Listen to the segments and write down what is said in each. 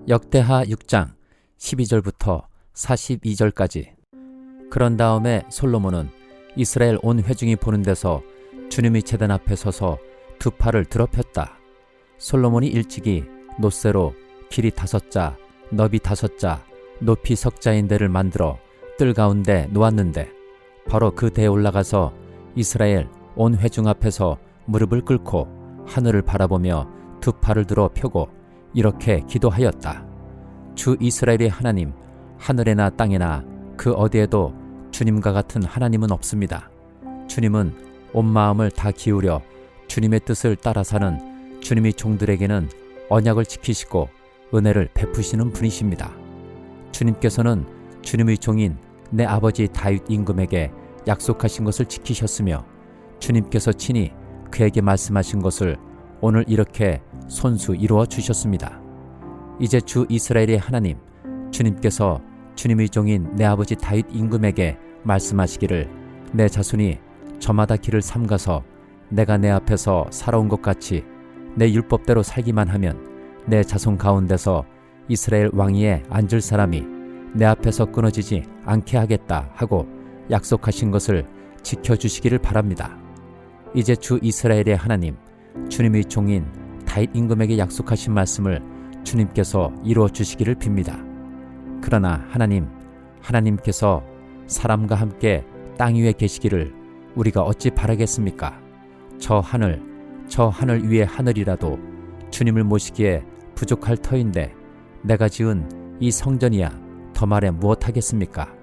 역대하 6장 12절부터 42절까지. 그런 다음에 솔로몬은 이스라엘 온 회중이 보는 데서 주님의 제단 앞에 서서 두 팔을 드러폈다. 솔로몬이 일찍이 놋새로 길이 5자, 너비 5자, 높이 석자인 대를 만들어 뜰 가운데 놓았는데 바로 그 대에 올라가서 이스라엘 온 회중 앞에서 무릎을 꿇고 하늘을 바라보며 두 팔을 들어 펴고 이렇게 기도하였다. 주 이스라엘의 하나님, 하늘에나 땅에나 그 어디에도 주님과 같은 하나님은 없습니다. 주님은 온 마음을 다 기울여 주님의 뜻을 따라 사는 주님의 종들에게는 언약을 지키시고 은혜를 베푸시는 분이십니다. 주님께서는 주님의 종인 내 아버지 다윗 임금에게 약속하신 것을 지키셨으며 주님께서 친히 그에게 말씀하신 것을 오늘 이렇게 손수 이루어 주셨습니다. 이제 주 이스라엘의 하나님, 주님께서 주님의 종인 내 아버지 다윗 임금에게 말씀하시기를 내 자손이 저마다 길을 삼가서 내가 내 앞에서 살아온 것 같이 내 율법대로 살기만 하면 내 자손 가운데서 이스라엘 왕위에 앉을 사람이 내 앞에서 끊어지지 않게 하겠다 하고 약속하신 것을 지켜주시기를 바랍니다. 이제 주 이스라엘의 하나님, 주님의 종인 다윗 임금에게 약속하신 말씀을 주님께서 이루어 주시기를 빕니다. 그러나 하나님께서 사람과 함께 땅 위에 계시기를 우리가 어찌 바라겠습니까? 저 하늘 위의 하늘이라도 주님을 모시기에 부족할 터인데 내가 지은 이 성전이야 더 말해 무엇하겠습니까?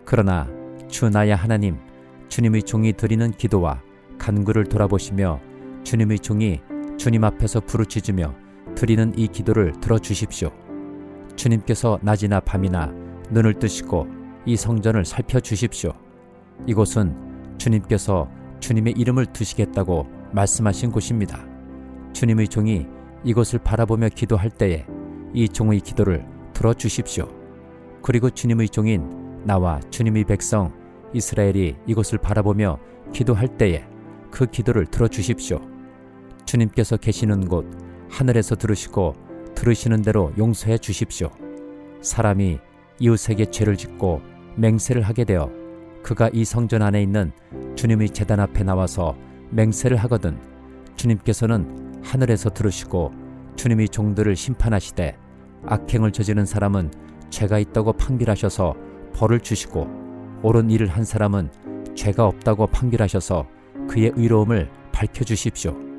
그러나 주 나의 하나님, 주님의 종이 드리는 기도와 간구를 돌아보시며 주님의 종이 주님 앞에서 부르짖으며 드리는 이 기도를 들어주십시오. 주님께서 낮이나 밤이나 눈을 뜨시고 이 성전을 살펴주십시오. 이곳은 주님께서 주님의 이름을 두시겠다고 말씀하신 곳입니다. 주님의 종이 이곳을 바라보며 기도할 때에 이 종의 기도를 들어주십시오. 그리고 주님의 종인 나와 주님의 백성 이스라엘이 이곳을 바라보며 기도할 때에 그 기도를 들어주십시오. 주님께서 계시는 곳 하늘에서 들으시고 들으시는 대로 용서해 주십시오. 사람이 이웃에게 죄를 짓고 맹세를 하게 되어 그가 이 성전 안에 있는 주님의 제단 앞에 나와서 맹세를 하거든 주님께서는 하늘에서 들으시고 주님의 종들을 심판하시되 악행을 저지른 사람은 죄가 있다고 판결하셔서 벌을 주시고 옳은 일을 한 사람은 죄가 없다고 판결하셔서 그의 의로움을 밝혀주십시오.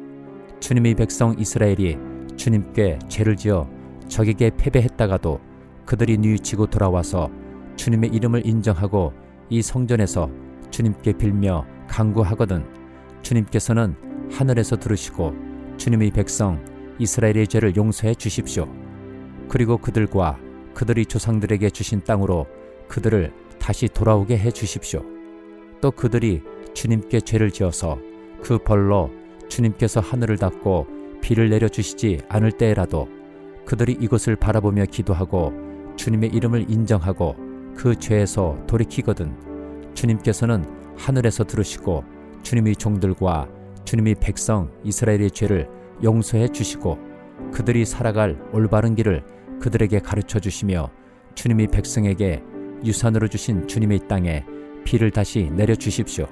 주님의 백성 이스라엘이 주님께 죄를 지어 적에게 패배했다가도 그들이 뉘우치고 돌아와서 주님의 이름을 인정하고 이 성전에서 주님께 빌며 간구하거든 주님께서는 하늘에서 들으시고 주님의 백성 이스라엘의 죄를 용서해 주십시오. 그리고 그들과 그들의 조상들에게 주신 땅으로 그들을 다시 돌아오게 해 주십시오. 또 그들이 주님께 죄를 지어서 그 벌로 주님께서 하늘을 닫고 비를 내려주시지 않을 때에라도 그들이 이곳을 바라보며 기도하고 주님의 이름을 인정하고 그 죄에서 돌이키거든 주님께서는 하늘에서 들으시고 주님의 종들과 주님의 백성 이스라엘의 죄를 용서해 주시고 그들이 살아갈 올바른 길을 그들에게 가르쳐 주시며 주님의 백성에게 유산으로 주신 주님의 땅에 비를 다시 내려주십시오.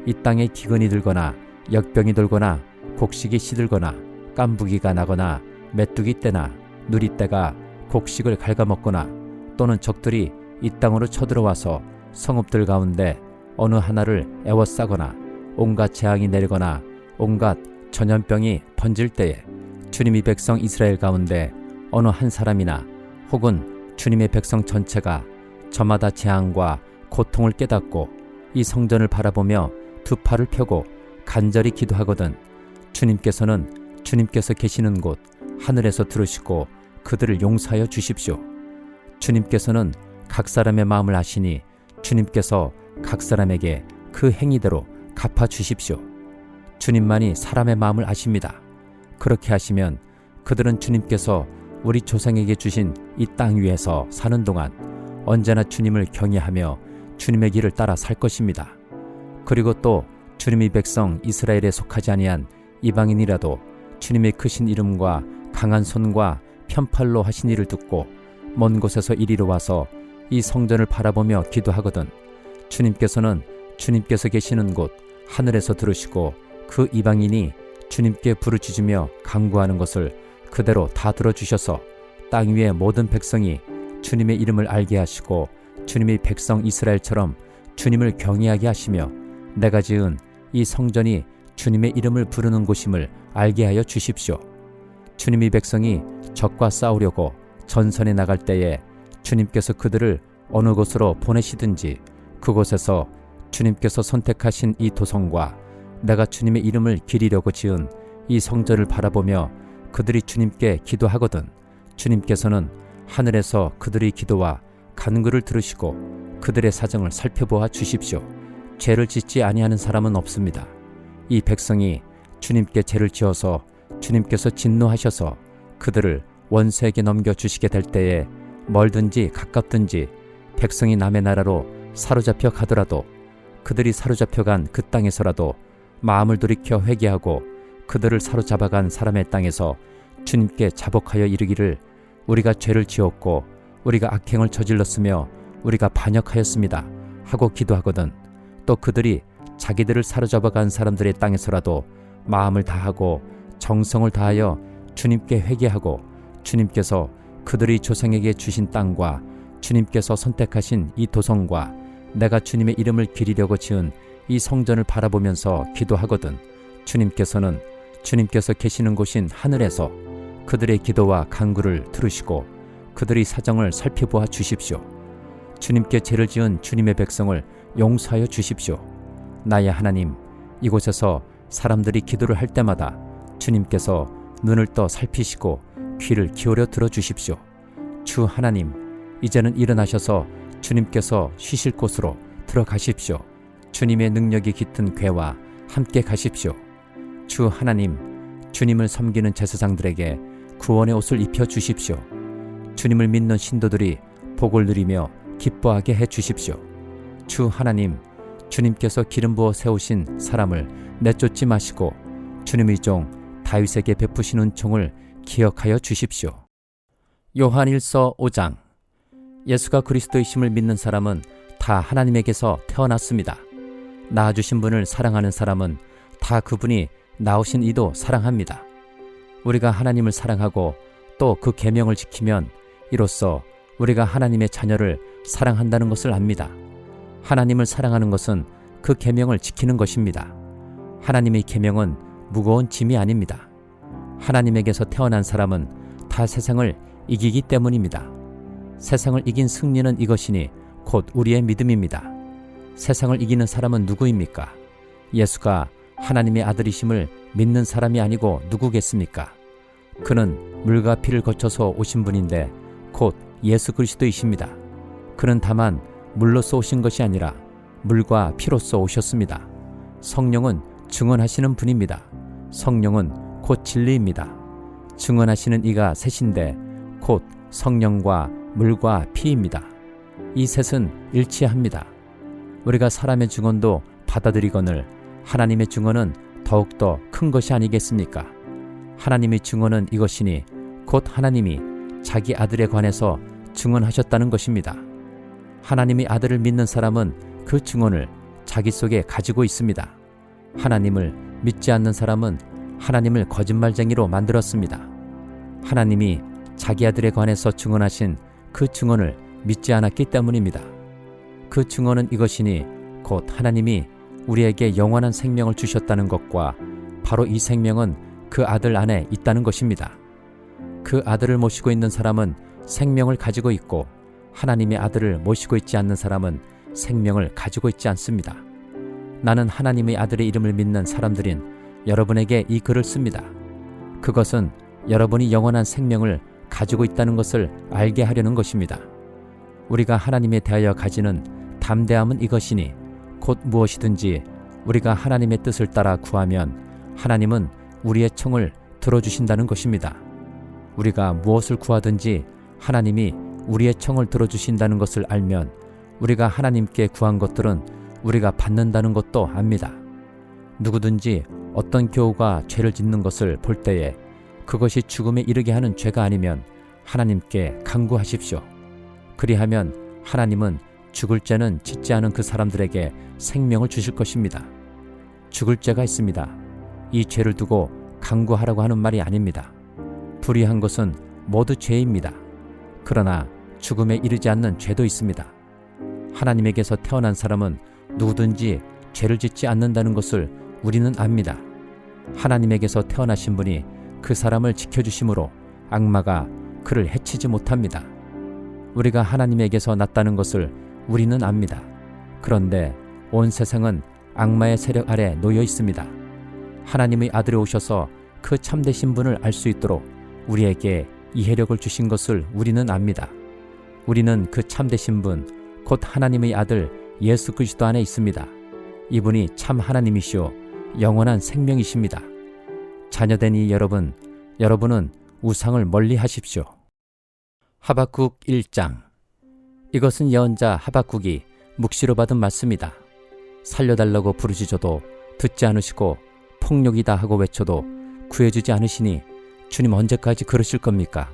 이 땅에 기근이 들거나 역병이 돌거나 곡식이 시들거나 깐부기가 나거나 메뚜기 때나 누리 때가 곡식을 갉아먹거나 또는 적들이 이 땅으로 쳐들어와서 성읍들 가운데 어느 하나를 애워싸거나 온갖 재앙이 내리거나 온갖 전염병이 번질 때에 주님의 백성 이스라엘 가운데 어느 한 사람이나 혹은 주님의 백성 전체가 저마다 재앙과 고통을 깨닫고 이 성전을 바라보며 두 팔을 펴고 간절히 기도하거든 주님께서는 주님께서 계시는 곳 하늘에서 들으시고 그들을 용서하여 주십시오. 주님께서는 각 사람의 마음을 아시니 주님께서 각 사람에게 그 행위대로 갚아 주십시오. 주님만이 사람의 마음을 아십니다. 그렇게 하시면 그들은 주님께서 우리 조상에게 주신 이 땅 위에서 사는 동안 언제나 주님을 경외하며 주님의 길을 따라 살 것입니다. 그리고 또 주님의 백성 이스라엘에 속하지 아니한 이방인이라도 주님의 크신 이름과 강한 손과 편팔로 하신 일을 듣고 먼 곳에서 이리로 와서 이 성전을 바라보며 기도하거든 주님께서는 주님께서 계시는 곳 하늘에서 들으시고 그 이방인이 주님께 부르짖으며 간구하는 것을 그대로 다 들어주셔서 땅 위의 모든 백성이 주님의 이름을 알게 하시고 주님이 백성 이스라엘처럼 주님을 경외하게 하시며 내가 지은 이 성전이 주님의 이름을 부르는 곳임을 알게 하여 주십시오. 주님이 백성이 적과 싸우려고 전선에 나갈 때에 주님께서 그들을 어느 곳으로 보내시든지 그곳에서 주님께서 선택하신 이 도성과 내가 주님의 이름을 기리려고 지은 이 성전을 바라보며 그들이 주님께 기도하거든 주님께서는 하늘에서 그들의 기도와 간구를 들으시고 그들의 사정을 살펴보아 주십시오. 죄를 짓지 아니하는 사람은 없습니다. 이 백성이 주님께 죄를 지어서 주님께서 진노하셔서 그들을 원수에게 넘겨주시게 될 때에 멀든지 가깝든지 백성이 남의 나라로 사로잡혀 가더라도 그들이 사로잡혀간 그 땅에서라도 마음을 돌이켜 회개하고 그들을 사로잡아간 사람의 땅에서 주님께 자복하여 이르기를 우리가 죄를 지었고 우리가 악행을 저질렀으며 우리가 반역하였습니다 하고 기도하거든 또 그들이 자기들을 사로잡아간 사람들의 땅에서라도 마음을 다하고 정성을 다하여 주님께 회개하고 주님께서 그들이 조상에게 주신 땅과 주님께서 선택하신 이 도성과 내가 주님의 이름을 기리려고 지은 이 성전을 바라보면서 기도하거든 주님께서는 주님께서 계시는 곳인 하늘에서 그들의 기도와 간구를 들으시고 그들의 사정을 살펴보아 주십시오. 주님께 죄를 지은 주님의 백성을 용서하여 주십시오. 나의 하나님, 이곳에서 사람들이 기도를 할 때마다 주님께서 눈을 떠 살피시고 귀를 기울여 들어주십시오. 주 하나님, 이제는 일어나셔서 주님께서 쉬실 곳으로 들어가십시오. 주님의 능력이 깃든 궤와 함께 가십시오. 주 하나님, 주님을 섬기는 제사장들에게 구원의 옷을 입혀 주십시오. 주님을 믿는 신도들이 복을 누리며 기뻐하게 해 주십시오. 주 하나님, 주님께서 기름 부어 세우신 사람을 내쫓지 마시고 주님의 종 다윗에게 베푸신 은총을 기억하여 주십시오. 요한일서 5장. 예수가 그리스도이심을 믿는 사람은 다 하나님에게서 태어났습니다. 낳아주신 분을 사랑하는 사람은 다 그분이 낳으신 이도 사랑합니다. 우리가 하나님을 사랑하고 또 그 계명을 지키면 이로써 우리가 하나님의 자녀를 사랑한다는 것을 압니다. 하나님을 사랑하는 것은 그 계명을 지키는 것입니다. 하나님의 계명은 무거운 짐이 아닙니다. 하나님에게서 태어난 사람은 다 세상을 이기기 때문입니다. 세상을 이긴 승리는 이것이니 곧 우리의 믿음입니다. 세상을 이기는 사람은 누구입니까? 예수가 하나님의 아들이심을 믿는 사람이 아니고 누구겠습니까? 그는 물과 피를 거쳐서 오신 분인데 곧 예수 그리스도이십니다. 그는 다만 물로서 오신 것이 아니라 물과 피로서 오셨습니다. 성령은 증언하시는 분입니다. 성령은 곧 진리입니다. 증언하시는 이가 셋인데 곧 성령과 물과 피입니다. 이 셋은 일치합니다. 우리가 사람의 증언도 받아들이거늘 하나님의 증언은 더욱더 큰 것이 아니겠습니까? 하나님의 증언은 이것이니 곧 하나님이 자기 아들에 관해서 증언하셨다는 것입니다. 하나님의 아들을 믿는 사람은 그 증언을 자기 속에 가지고 있습니다. 하나님을 믿지 않는 사람은 하나님을 거짓말쟁이로 만들었습니다. 하나님이 자기 아들에 관해서 증언하신 그 증언을 믿지 않았기 때문입니다. 그 증언은 이것이니 곧 하나님이 우리에게 영원한 생명을 주셨다는 것과 바로 이 생명은 그 아들 안에 있다는 것입니다. 그 아들을 모시고 있는 사람은 생명을 가지고 있고 하나님의 아들을 모시고 있지 않는 사람은 생명을 가지고 있지 않습니다. 나는 하나님의 아들의 이름을 믿는 사람들인 여러분에게 이 글을 씁니다. 그것은 여러분이 영원한 생명을 가지고 있다는 것을 알게 하려는 것입니다. 우리가 하나님에 대하여 가지는 담대함은 이것이니 곧 무엇이든지 우리가 하나님의 뜻을 따라 구하면 하나님은 우리의 청을 들어주신다는 것입니다. 우리가 무엇을 구하든지 하나님이 우리의 청을 들어주신다는 것을 알면 우리가 하나님께 구한 것들은 우리가 받는다는 것도 압니다. 누구든지 어떤 교우가 죄를 짓는 것을 볼 때에 그것이 죽음에 이르게 하는 죄가 아니면 하나님께 간구하십시오. 그리하면 하나님은 죽을 죄는 짓지 않은 그 사람들에게 생명을 주실 것입니다. 죽을 죄가 있습니다. 이 죄를 두고 간구하라고 하는 말이 아닙니다. 불의한 것은 모두 죄입니다. 그러나 죽음에 이르지 않는 죄도 있습니다. 하나님에게서 태어난 사람은 누구든지 죄를 짓지 않는다는 것을 우리는 압니다. 하나님에게서 태어나신 분이 그 사람을 지켜주심으로 악마가 그를 해치지 못합니다. 우리가 하나님에게서 났다는 것을 우리는 압니다. 그런데 온 세상은 악마의 세력 아래 놓여 있습니다. 하나님의 아들이 오셔서 그 참되신 분을 알 수 있도록 우리에게 이해력을 주신 것을 우리는 압니다. 우리는 그 참되신 분, 곧 하나님의 아들 예수 그리스도 안에 있습니다. 이분이 참 하나님이시오 영원한 생명이십니다. 자녀된 이 여러분은 우상을 멀리 하십시오. 하박국 1장. 이것은 예언자 하박국이 묵시로 받은 말씀이다. 살려달라고 부르짖어도 듣지 않으시고 폭력이다 하고 외쳐도 구해주지 않으시니 주님 언제까지 그러실 겁니까?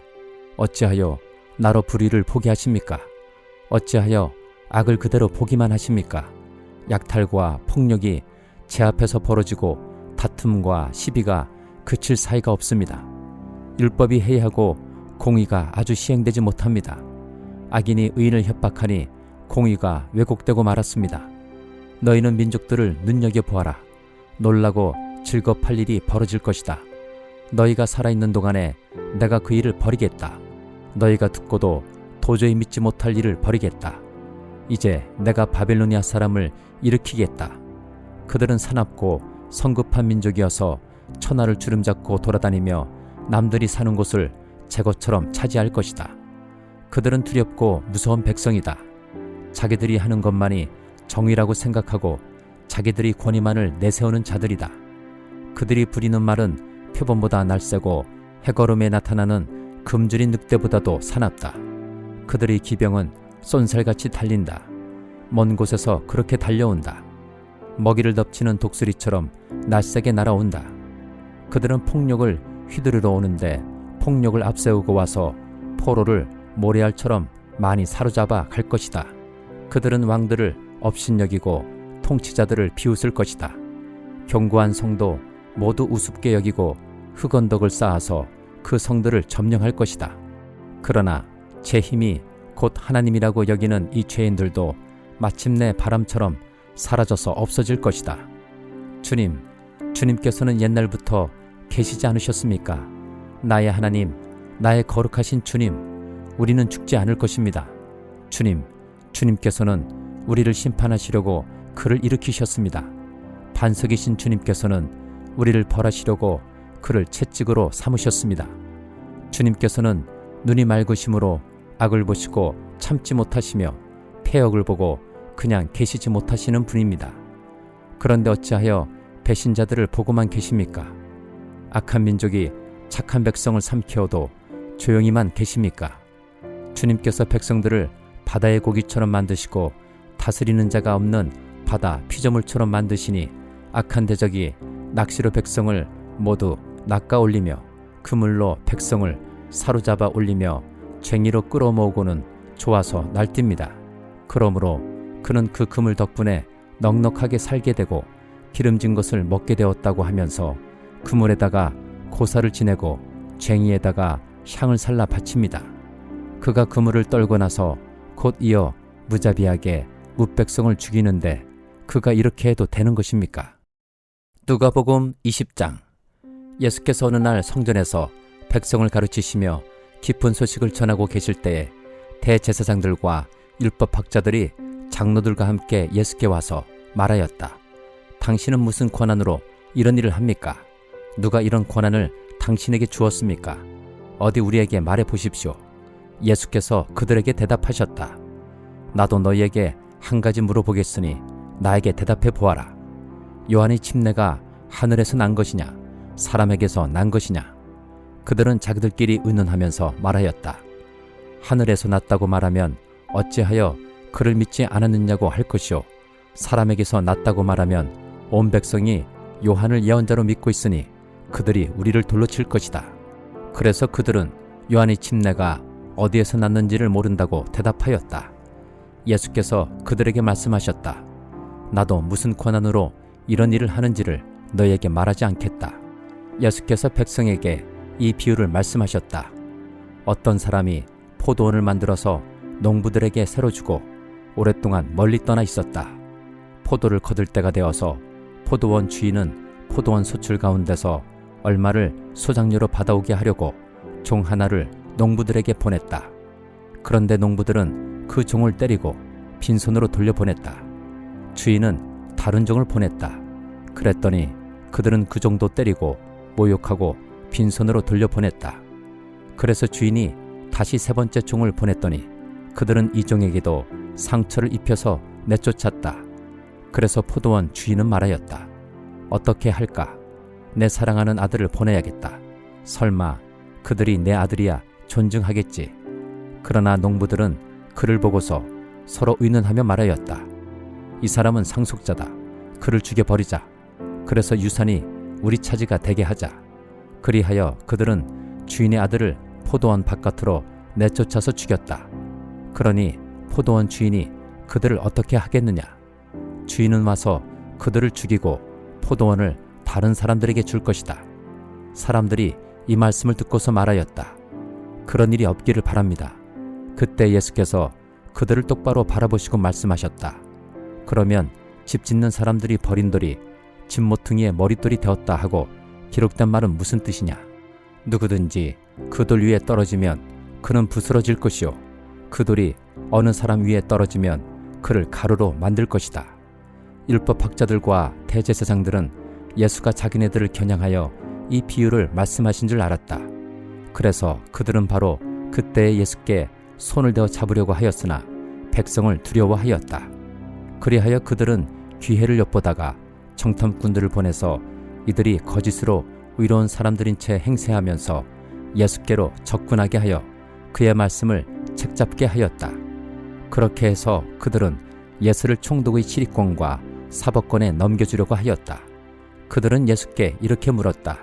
어찌하여 나로 불의를 포기하십니까? 어찌하여 악을 그대로 보기만 하십니까? 약탈과 폭력이 제 앞에서 벌어지고 다툼과 시비가 그칠 사이가 없습니다. 율법이 해이하고 공의가 아주 시행되지 못합니다. 악인이 의인을 협박하니 공의가 왜곡되고 말았습니다. 너희는 민족들을 눈여겨보아라. 놀라고 즐겁할 일이 벌어질 것이다. 너희가 살아있는 동안에 내가 그 일을 버리겠다. 너희가 듣고도 도저히 믿지 못할 일을 버리겠다. 이제 내가 바벨로니아 사람을 일으키겠다. 그들은 사납고 성급한 민족이어서 천하를 주름잡고 돌아다니며 남들이 사는 곳을 제 것처럼 차지할 것이다. 그들은 두렵고 무서운 백성이다. 자기들이 하는 것만이 정의라고 생각하고 자기들이 권위만을 내세우는 자들이다. 그들이 부리는 말은 표범보다 날쌔고 해걸음에 나타나는 금줄인 늑대보다도 사납다. 그들의 기병은 쏜살같이 달린다. 먼 곳에서 그렇게 달려온다. 먹이를 덮치는 독수리처럼 낯세게 날아온다. 그들은 폭력을 휘두르러 오는데 폭력을 앞세우고 와서 포로를 모래알처럼 많이 사로잡아 갈 것이다. 그들은 왕들을 업신여기고 통치자들을 비웃을 것이다. 견고한 성도 모두 우습게 여기고 흑언덕을 쌓아서 그 성들을 점령할 것이다. 그러나 제 힘이 곧 하나님이라고 여기는 이 죄인들도 마침내 바람처럼 사라져서 없어질 것이다. 주님께서는 옛날부터 계시지 않으셨습니까? 나의 하나님, 나의 거룩하신 주님, 우리는 죽지 않을 것입니다. 주님께서는 우리를 심판하시려고 그를 일으키셨습니다. 반석이신 주님께서는 우리를 벌하시려고 그를 채찍으로 삼으셨습니다. 주님께서는 눈이 맑으심으로 악을 보시고 참지 못하시며 폐역을 보고 그냥 계시지 못하시는 분입니다. 그런데 어찌하여 배신자들을 보고만 계십니까? 악한 민족이 착한 백성을 삼키어도 조용히만 계십니까? 주님께서 백성들을 바다의 고기처럼 만드시고 다스리는 자가 없는 바다 피조물처럼 만드시니 악한 대적이 낚시로 백성을 모두 낚아 올리며 그물로 백성을 사로잡아 올리며 쟁이로 끌어모으고는 좋아서 날뜁니다. 그러므로 그는 그 그물 덕분에 넉넉하게 살게 되고 기름진 것을 먹게 되었다고 하면서 그물에다가 고사를 지내고 쟁이에다가 향을 살라 바칩니다. 그가 그물을 떨고 나서 곧 이어 무자비하게 뭇백성을 죽이는데 그가 이렇게 해도 되는 것입니까? 누가복음 20장. 예수께서 어느 날 성전에서 백성을 가르치시며 깊은 소식을 전하고 계실 때에 대제사장들과 율법학자들이 장로들과 함께 예수께 와서 말하였다. 당신은 무슨 권한으로 이런 일을 합니까? 누가 이런 권한을 당신에게 주었습니까? 어디 우리에게 말해 보십시오. 예수께서 그들에게 대답하셨다. 나도 너희에게 한 가지 물어보겠으니 나에게 대답해 보아라. 요한의 침례가 하늘에서 난 것이냐 사람에게서 난 것이냐? 그들은 자기들끼리 의논하면서 말하였다. 하늘에서 났다고 말하면 어찌하여 그를 믿지 않았느냐고 할 것이요, 사람에게서 났다고 말하면 온 백성이 요한을 예언자로 믿고 있으니 그들이 우리를 돌로 칠 것이다. 그래서 그들은 요한의 침례가 어디에서 났는지를 모른다고 대답하였다. 예수께서 그들에게 말씀하셨다. 나도 무슨 권한으로 이런 일을 하는지를 너희에게 말하지 않겠다. 예수께서 백성에게 이 비유를 말씀하셨다. 어떤 사람이 포도원을 만들어서 농부들에게 새로 주고 오랫동안 멀리 떠나 있었다. 포도를 거둘 때가 되어서 포도원 주인은 포도원 소출 가운데서 얼마를 소장료로 받아오게 하려고 종 하나를 농부들에게 보냈다. 그런데 농부들은 그 종을 때리고 빈손으로 돌려보냈다. 주인은 다른 종을 보냈다. 그랬더니 그들은 그 종도 때리고 모욕하고 빈손으로 돌려보냈다. 그래서 주인이 다시 세 번째 종을 보냈더니 그들은 이 종에게도 상처를 입혀서 내쫓았다. 그래서 포도원 주인은 말하였다. 어떻게 할까? 내 사랑하는 아들을 보내야겠다. 설마 그들이 내 아들이야 존중하겠지. 그러나 농부들은 그를 보고서 서로 의논하며 말하였다. 이 사람은 상속자다. 그를 죽여버리자. 그래서 유산이 우리 차지가 되게 하자. 그리하여 그들은 주인의 아들을 포도원 바깥으로 내쫓아서 죽였다. 그러니 포도원 주인이 그들을 어떻게 하겠느냐? 주인은 와서 그들을 죽이고 포도원을 다른 사람들에게 줄 것이다. 사람들이 이 말씀을 듣고서 말하였다. 그런 일이 없기를 바랍니다. 그때 예수께서 그들을 똑바로 바라보시고 말씀하셨다. 그러면 집 짓는 사람들이 버린 돌이 집 모퉁이에 머릿돌이 되었다 하고 기록된 말은 무슨 뜻이냐? 누구든지 그 돌 위에 떨어지면 그는 부스러질 것이요 그 돌이 어느 사람 위에 떨어지면 그를 가루로 만들 것이다. 율법학자들과 대제사장들은 예수가 자기네들을 겨냥하여 이 비유를 말씀하신 줄 알았다. 그래서 그들은 바로 그때에 예수께 손을 대어 잡으려고 하였으나 백성을 두려워하였다. 그리하여 그들은 기회를 엿보다가 정탐꾼들을 보내서 이들이 거짓으로 의로운 사람들인 채 행세하면서 예수께로 접근하게 하여 그의 말씀을 책잡게 하였다. 그렇게 해서 그들은 예수를 총독의 치리권과 사법권에 넘겨주려고 하였다. 그들은 예수께 이렇게 물었다.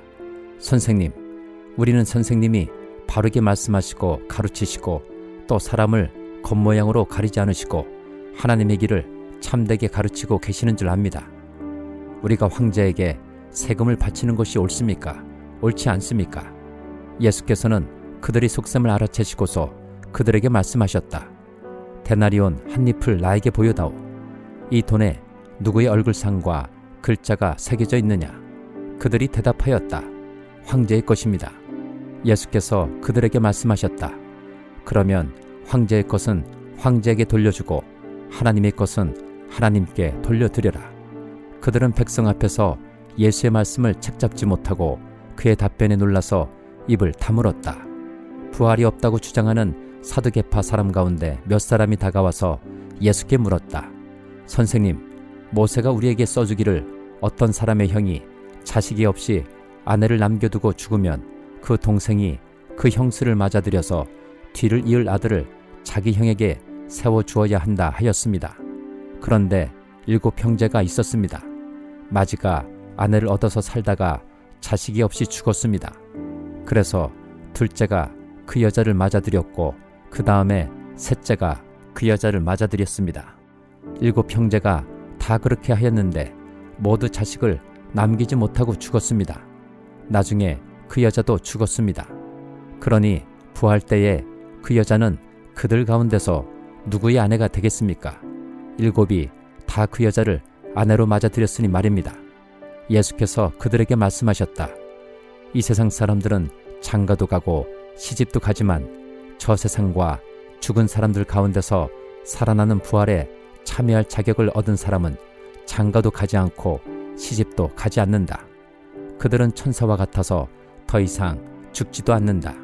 선생님, 우리는 선생님이 바르게 말씀하시고 가르치시고 또 사람을 겉모양으로 가리지 않으시고 하나님의 길을 참되게 가르치고 계시는 줄 압니다. 우리가 황제에게 세금을 바치는 것이 옳습니까? 옳지 않습니까? 예수께서는 그들의 속셈을 알아채시고서 그들에게 말씀하셨다. 데나리온 한 잎을 나에게 보여다오. 이 돈에 누구의 얼굴상과 글자가 새겨져 있느냐? 그들이 대답하였다. 황제의 것입니다. 예수께서 그들에게 말씀하셨다. 그러면 황제의 것은 황제에게 돌려주고 하나님의 것은 하나님께 돌려드려라. 그들은 백성 앞에서 예수의 말씀을 책잡지 못하고 그의 답변에 놀라서 입을 다물었다. 부활이 없다고 주장하는 사두개파 사람 가운데 몇 사람이 다가와서 예수께 물었다. 선생님, 모세가 우리에게 써주기를 어떤 사람의 형이 자식이 없이 아내를 남겨두고 죽으면 그 동생이 그 형수를 맞아들여서 뒤를 이을 아들을 자기 형에게 세워주어야 한다 하였습니다. 그런데 7 형제가 있었습니다. 마지가 아내를 얻어서 살다가 자식이 없이 죽었습니다. 그래서 둘째가 그 여자를 맞아들였고 그 다음에 셋째가 그 여자를 맞아들였습니다. 7 형제가 다 그렇게 하였는데 모두 자식을 남기지 못하고 죽었습니다. 나중에 그 여자도 죽었습니다. 그러니 부활 때에 그 여자는 그들 가운데서 누구의 아내가 되겠습니까? 7이 다 그 여자를 아내로 맞아들였으니 말입니다. 예수께서 그들에게 말씀하셨다. 이 세상 사람들은 장가도 가고 시집도 가지만 저 세상과 죽은 사람들 가운데서 살아나는 부활에 참여할 자격을 얻은 사람은 장가도 가지 않고 시집도 가지 않는다. 그들은 천사와 같아서 더 이상 죽지도 않는다.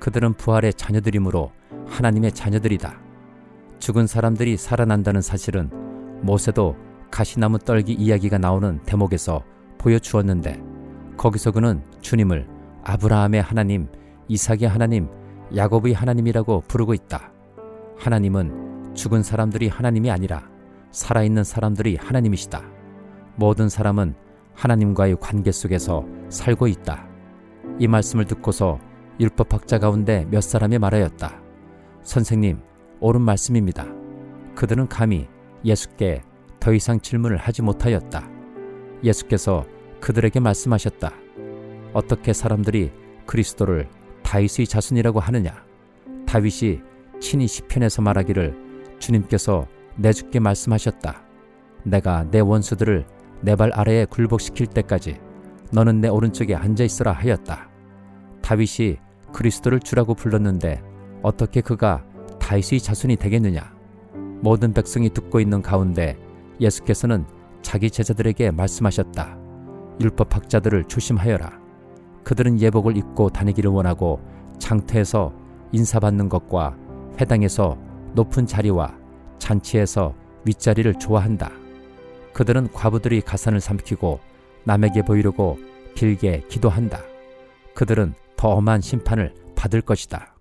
그들은 부활의 자녀들이므로 하나님의 자녀들이다. 죽은 사람들이 살아난다는 사실은 모세도 가시나무 떨기 이야기가 나오는 대목에서 보여주었는데 거기서 그는 주님을 아브라함의 하나님, 이삭의 하나님, 야곱의 하나님이라고 부르고 있다. 하나님은 죽은 사람들이 하나님이 아니라 살아있는 사람들이 하나님이시다. 모든 사람은 하나님과의 관계 속에서 살고 있다. 이 말씀을 듣고서 율법학자 가운데 몇 사람이 말하였다. 선생님, 옳은 말씀입니다. 그들은 감히 예수께 더 이상 질문을 하지 못하였다. 예수께서 그들에게 말씀하셨다. 어떻게 사람들이 그리스도를 다윗의 자손이라고 하느냐? 다윗이 친히 시편에서 말하기를 주님께서 내주께 말씀하셨다. 내가 내 원수들을 내 발 아래에 굴복시킬 때까지 너는 내 오른쪽에 앉아있으라 하였다. 다윗이 그리스도를 주라고 불렀는데 어떻게 그가 다윗의 자손이 되겠느냐? 모든 백성이 듣고 있는 가운데 예수께서는 자기 제자들에게 말씀하셨다. 율법학자들을 조심하여라. 그들은 예복을 입고 다니기를 원하고 장터에서 인사받는 것과 회당에서 높은 자리와 잔치에서 윗자리를 좋아한다. 그들은 과부들이 가산을 삼키고 남에게 보이려고 길게 기도한다. 그들은 더 엄한 심판을 받을 것이다.